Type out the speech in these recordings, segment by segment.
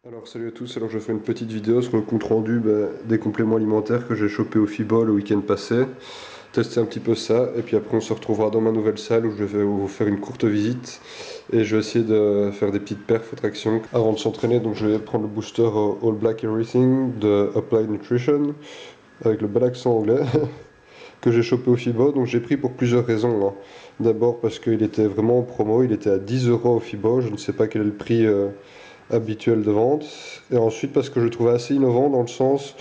Alors salut à tous, alors je fais une petite vidéo sur le compte rendu des compléments alimentaires que j'ai chopé au FIBA le week-end passé. Tester un petit peu ça et puis après on se retrouvera dans ma nouvelle salle où je vais vous faire une courte visite et je vais essayer de faire des petites perfs et tractions avant de s'entraîner. Donc je vais prendre le booster All Black Everything de Applied Nutrition avec le bel accent anglais que j'ai chopé au FIBA. Donc j'ai pris pour plusieurs raisons, hein. D'abord parce qu'il était vraiment en promo, il était à 10 € au FIBA, je ne sais pas quel est le prix habituel de vente. Et ensuite parce que je le trouvais assez innovant dans le sens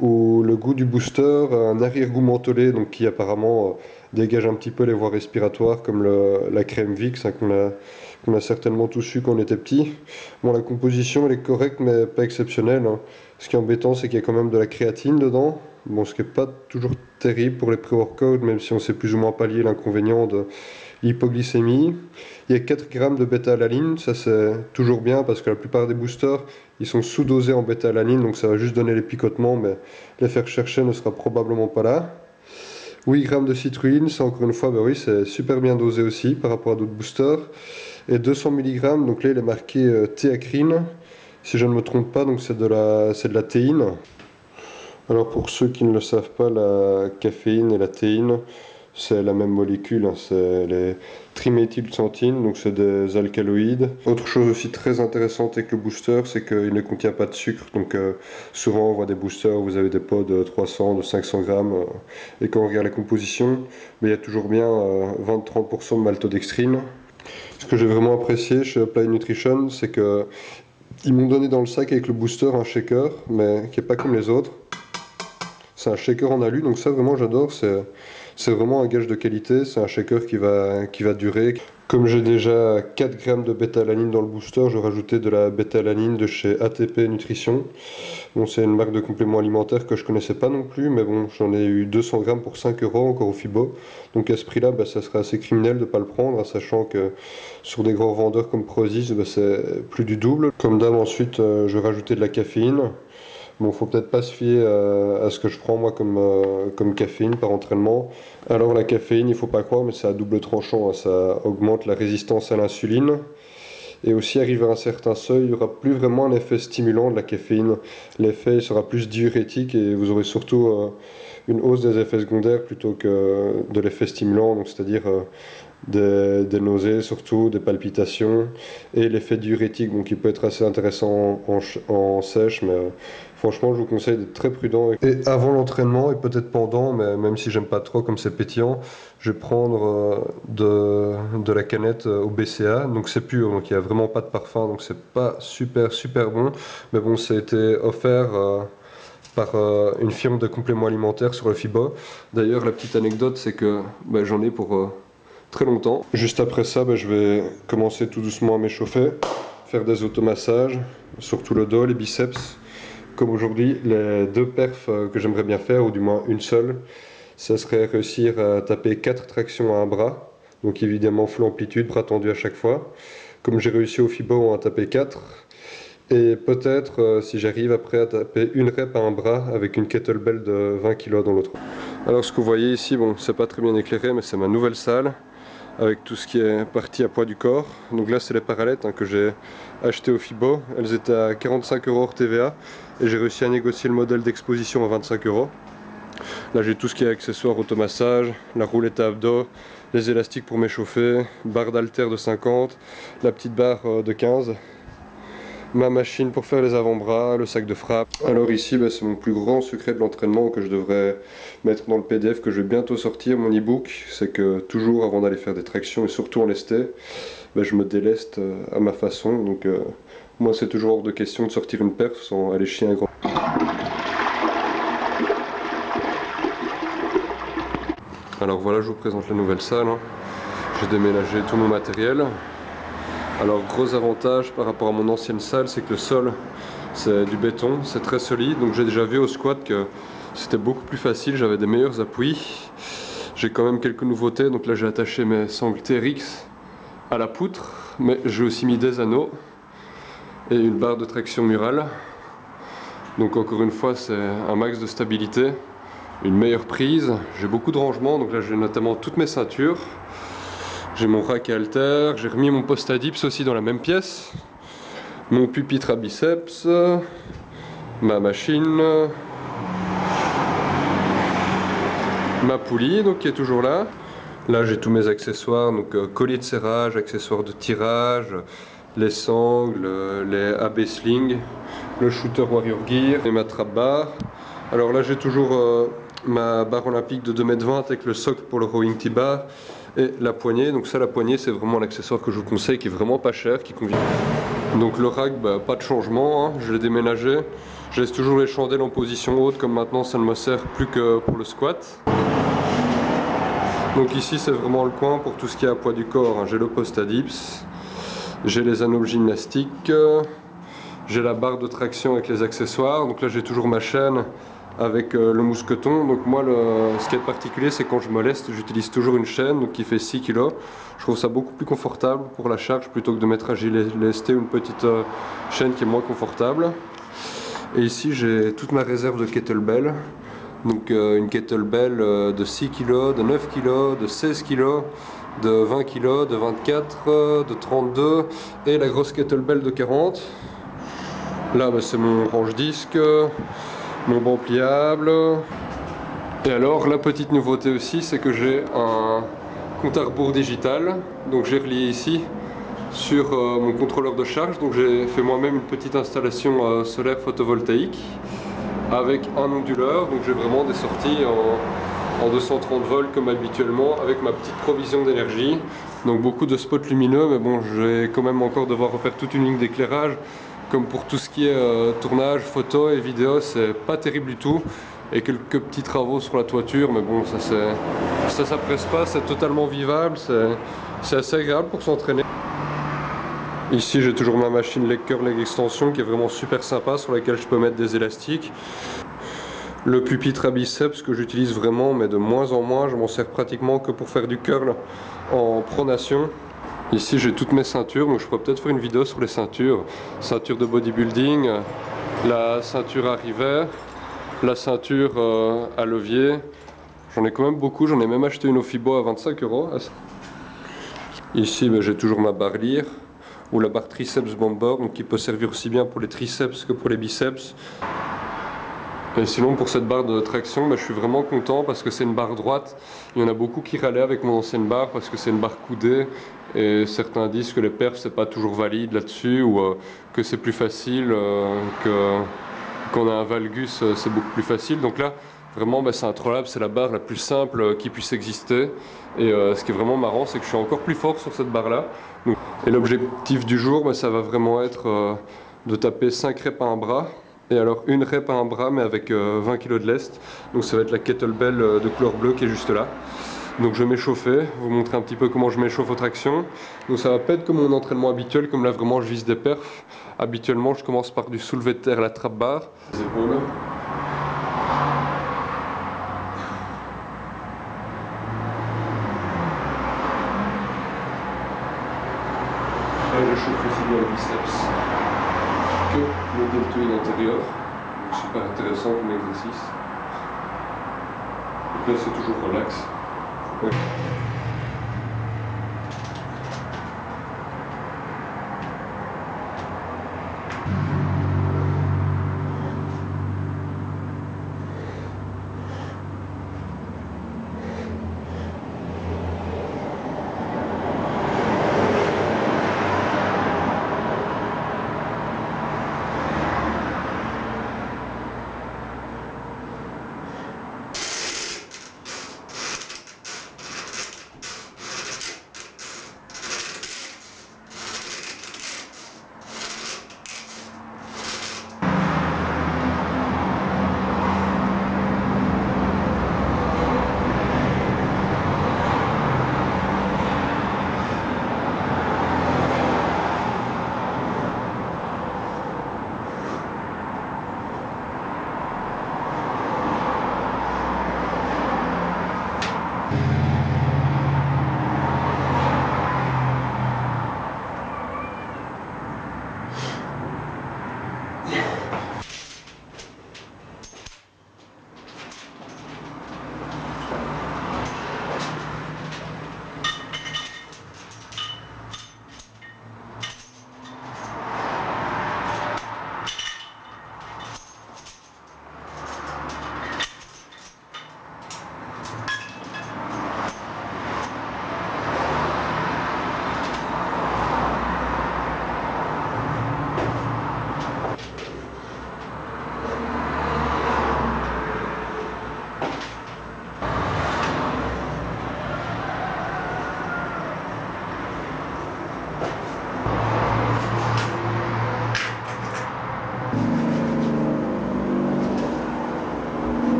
où le goût du booster a un arrière-goût mentholé, donc qui apparemment dégage un petit peu les voies respiratoires comme la crème Vicks, hein, qu'on a certainement tous eu quand on était petit. Bon, la composition elle est correcte mais pas exceptionnelle, hein. Ce qui est embêtant c'est qu'il y a quand même de la créatine dedans. Bon, ce qui n'est pas toujours terrible pour les pré-workouts, même si on sait plus ou moins pallier l'inconvénient de l'hypoglycémie. Il y a 4 grammes de bêta-alanine, ça c'est toujours bien parce que la plupart des boosters ils sont sous-dosés en bêta-alanine, donc ça va juste donner les picotements, mais l'effet recherché ne sera probablement pas là. 8 grammes de citrulline, c'est encore une fois, bah oui, c'est super bien dosé aussi par rapport à d'autres boosters. Et 200 mg, donc là il est marqué théacrine, si je ne me trompe pas, donc c'est de la théine. Alors pour ceux qui ne le savent pas, la caféine et la théine, c'est la même molécule, hein, c'est les triméthylxanthine, donc c'est des alcaloïdes. Autre chose aussi très intéressante avec le booster, c'est qu'il ne contient pas de sucre. Donc souvent on voit des boosters où vous avez des pots de 300, de 500 grammes, et quand on regarde la composition, mais il y a toujours bien 20-30% de maltodextrine. Ce que j'ai vraiment apprécié chez Applied Nutrition, c'est que ils m'ont donné dans le sac avec le booster un shaker, mais qui n'est pas comme les autres. C'est un shaker en alu, donc ça vraiment j'adore, c'est vraiment un gage de qualité, c'est un shaker qui va durer. Comme j'ai déjà 4 grammes de bêta-alanine dans le booster, je vais rajouter de la bêta-alanine de chez ATP Nutrition. Bon, c'est une marque de compléments alimentaires que je connaissais pas non plus, mais bon, j'en ai eu 200 grammes pour 5 € encore au FIBO. Donc à ce prix-là, bah, ça serait assez criminel de ne pas le prendre, hein, sachant que sur des grands vendeurs comme Prozis, bah, c'est plus du double. Comme d'hab, ensuite, je vais rajouter de la caféine. Bon, faut peut-être pas se fier à ce que je prends moi comme caféine par entraînement. Alors la caféine, il faut pas croire, mais c'est à double tranchant, hein. Ça augmente la résistance à l'insuline. Et aussi, arrivé à un certain seuil, il n'y aura plus vraiment un effet stimulant de la caféine. L'effet sera plus diurétique et vous aurez surtout une hausse des effets secondaires plutôt que de l'effet stimulant, donc c'est-à-dire des nausées surtout, des palpitations et l'effet diurétique, donc il peut être assez intéressant en sèche, mais franchement je vous conseille d'être très prudent. Et avant l'entraînement et peut-être pendant, mais même si j'aime pas trop comme c'est pétillant, je vais prendre de la canette au BCA, donc c'est pur, donc il n'y a vraiment pas de parfum, donc c'est pas super bon, mais bon ça a été offert par une firme de compléments alimentaires sur le FIBA. D'ailleurs la petite anecdote c'est que j'en ai pour très longtemps. Juste après ça, je vais commencer tout doucement à m'échauffer, faire des automassages, surtout le dos, les biceps. Comme aujourd'hui, les deux perfs que j'aimerais bien faire, ou du moins une seule, ça serait réussir à taper 4 tractions à un bras. Donc évidemment full amplitude, bras tendu à chaque fois. Comme j'ai réussi au FIBO, on va taper 4. Et peut-être, si j'arrive après à taper une rep à un bras avec une kettlebell de 20 kg dans l'autre. Alors ce que vous voyez ici, bon, c'est pas très bien éclairé, mais c'est ma nouvelle salle avec tout ce qui est partie à poids du corps. Donc là c'est les parallettes, hein, que j'ai acheté au FIBO, elles étaient à 45 € hors TVA et j'ai réussi à négocier le modèle d'exposition à 25 €. Là j'ai tout ce qui est accessoires automassage, la roulette à abdos, les élastiques pour m'échauffer, barre d'haltère de 50, la petite barre de 15, ma machine pour faire les avant-bras, le sac de frappe. Alors ici c'est mon plus grand secret de l'entraînement que je devrais mettre dans le PDF que je vais bientôt sortir, mon e-book. C'est que toujours avant d'aller faire des tractions et surtout en lesté, je me déleste à ma façon. Donc moi c'est toujours hors de question de sortir une perf sans aller chier un grand. Alors voilà, je vous présente la nouvelle salle, hein. J'ai déménagé tout mon matériel. Alors gros avantage par rapport à mon ancienne salle, c'est que le sol c'est du béton, c'est très solide, donc j'ai déjà vu au squat que c'était beaucoup plus facile, j'avais des meilleurs appuis. J'ai quand même quelques nouveautés, donc là j'ai attaché mes sangles TRX à la poutre, mais j'ai aussi mis des anneaux et une barre de traction murale. Donc encore une fois c'est un max de stabilité, une meilleure prise, j'ai beaucoup de rangements, donc là j'ai notamment toutes mes ceintures. J'ai mon rack à haltère, j'ai remis mon poste à dips aussi dans la même pièce. Mon pupitre à biceps, ma machine, ma poulie donc qui est toujours là. Là j'ai tous mes accessoires, donc collier de serrage, accessoires de tirage, les sangles, les AB Sling, le shooter Warrior Gear et ma trap bar. Alors là j'ai toujours ma barre olympique de 2,20 m avec le socle pour le rowing T-bar et la poignée. Donc ça, la poignée, c'est vraiment l'accessoire que je vous conseille, qui est vraiment pas cher, qui convient. Donc le rack, bah, pas de changement, hein, je l'ai déménagé. Je laisse toujours les chandelles en position haute, comme maintenant ça ne me sert plus que pour le squat. Donc ici c'est vraiment le coin pour tout ce qui est à poids du corps, hein. J'ai le poste à dips, j'ai les anneaux gymnastiques, j'ai la barre de traction avec les accessoires. Donc là j'ai toujours ma chaîne avec le mousqueton. Donc moi ce qui est particulier, c'est quand je me leste, j'utilise toujours une chaîne donc qui fait 6 kg. Je trouve ça beaucoup plus confortable pour la charge plutôt que de mettre un gilet lesté ou une petite chaîne qui est moins confortable. Et ici j'ai toute ma réserve de kettlebell. Donc une kettlebell de 6 kg, de 9 kg, de 16 kg, de 20 kg, de 24, de 32 et la grosse kettlebell de 40. Là bah, c'est mon range disque, mon banc pliable. Et alors la petite nouveauté aussi, c'est que j'ai un compte à rebours digital. Donc j'ai relié ici sur mon contrôleur de charge. Donc j'ai fait moi-même une petite installation solaire photovoltaïque avec un onduleur. Donc j'ai vraiment des sorties en 230 volts comme habituellement, avec ma petite provision d'énergie. Donc beaucoup de spots lumineux, mais bon, je vais quand même encore devoir refaire toute une ligne d'éclairage. Comme pour tout ce qui est tournage, photo et vidéo, c'est pas terrible du tout. Et quelques petits travaux sur la toiture, mais bon, ça presse pas, c'est totalement vivable, c'est assez agréable pour s'entraîner. Ici j'ai toujours ma machine leg curl leg extension qui est vraiment super sympa, sur laquelle je peux mettre des élastiques. Le pupitre à biceps que j'utilise vraiment, mais de moins en moins, je m'en sers pratiquement que pour faire du curl en pronation. Ici j'ai toutes mes ceintures, donc je pourrais peut-être faire une vidéo sur les ceintures. Ceinture de bodybuilding, la ceinture à rivets, la ceinture à levier. J'en ai quand même beaucoup, j'en ai même acheté une au Fibo à 25 €. Ici j'ai toujours ma barre lyre, ou la barre triceps bomber, donc qui peut servir aussi bien pour les triceps que pour les biceps. Et sinon pour cette barre de traction, je suis vraiment content parce que c'est une barre droite. Il y en a beaucoup qui râlaient avec mon ancienne barre parce que c'est une barre coudée et certains disent que les perfs c'est pas toujours valide là-dessus, ou que c'est plus facile, qu'on a un valgus c'est beaucoup plus facile. Donc là vraiment c'est un trollable, c'est la barre la plus simple qui puisse exister. Et ce qui est vraiment marrant, c'est que je suis encore plus fort sur cette barre là. Et l'objectif du jour, ça va vraiment être de taper 5 reps à un bras. Et alors une rep à un bras, mais avec 20 kg de lest. Donc ça va être la kettlebell de couleur bleue qui est juste là. Donc je vais m'échauffer, vous montrer un petit peu comment je m'échauffe aux tractions. Donc ça va pas être comme mon entraînement habituel, comme là vraiment je vise des perfs. Habituellement je commence par du soulevé de terre, la trap bar. Les épaules. Et je chauffe aussi bien le biceps que le deltoïde intérieur. Donc super intéressant comme exercice. Donc là c'est toujours relax. Ouais.